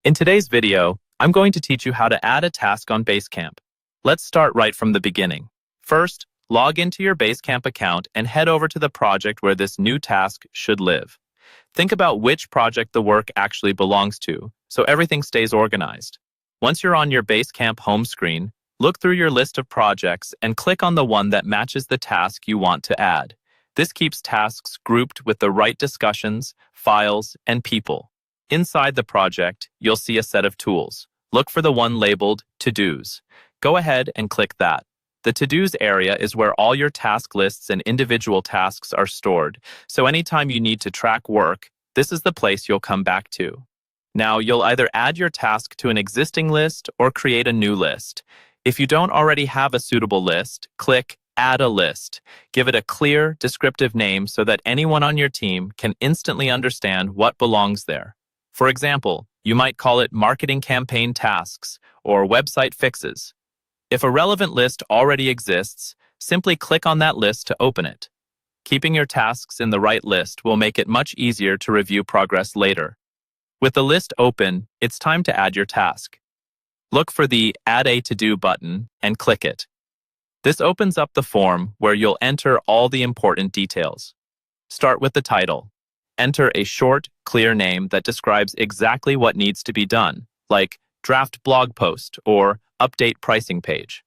In today's video, I'm going to teach you how to add a task on Basecamp. Let's start right from the beginning. First, log into your Basecamp account and head over to the project where this new task should live. Think about which project the work actually belongs to, so everything stays organized. Once you're on your Basecamp home screen, look through your list of projects and click on the one that matches the task you want to add. This keeps tasks grouped with the right discussions, files, and people. Inside the project, you'll see a set of tools. Look for the one labeled To-Dos. Go ahead and click that. The To-Dos area is where all your task lists and individual tasks are stored, so anytime you need to track work, this is the place you'll come back to. Now, you'll either add your task to an existing list or create a new list. If you don't already have a suitable list, click Add a List. Give it a clear, descriptive name so that anyone on your team can instantly understand what belongs there. For example, you might call it Marketing Campaign Tasks or Website Fixes. If a relevant list already exists, simply click on that list to open it. Keeping your tasks in the right list will make it much easier to review progress later. With the list open, it's time to add your task. Look for the Add a To-Do button and click it. This opens up the form where you'll enter all the important details. Start with the title. Enter a short, clear name that describes exactly what needs to be done, like draft blog post or update pricing page.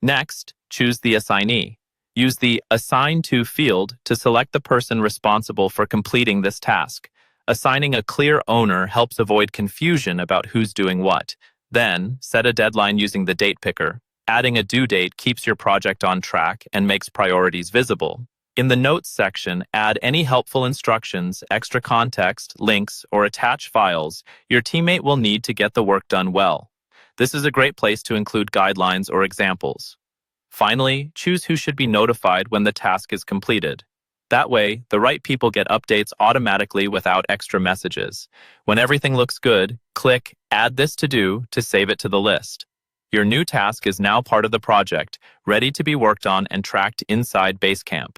Next, choose the assignee. Use the Assign To field to select the person responsible for completing this task. Assigning a clear owner helps avoid confusion about who's doing what. Then, set a deadline using the date picker. Adding a due date keeps your project on track and makes priorities visible. In the Notes section, add any helpful instructions, extra context, links, or attach files your teammate will need to get the work done well. This is a great place to include guidelines or examples. Finally, choose who should be notified when the task is completed. That way, the right people get updates automatically without extra messages. When everything looks good, click Add this to do to save it to the list. Your new task is now part of the project, ready to be worked on and tracked inside Basecamp.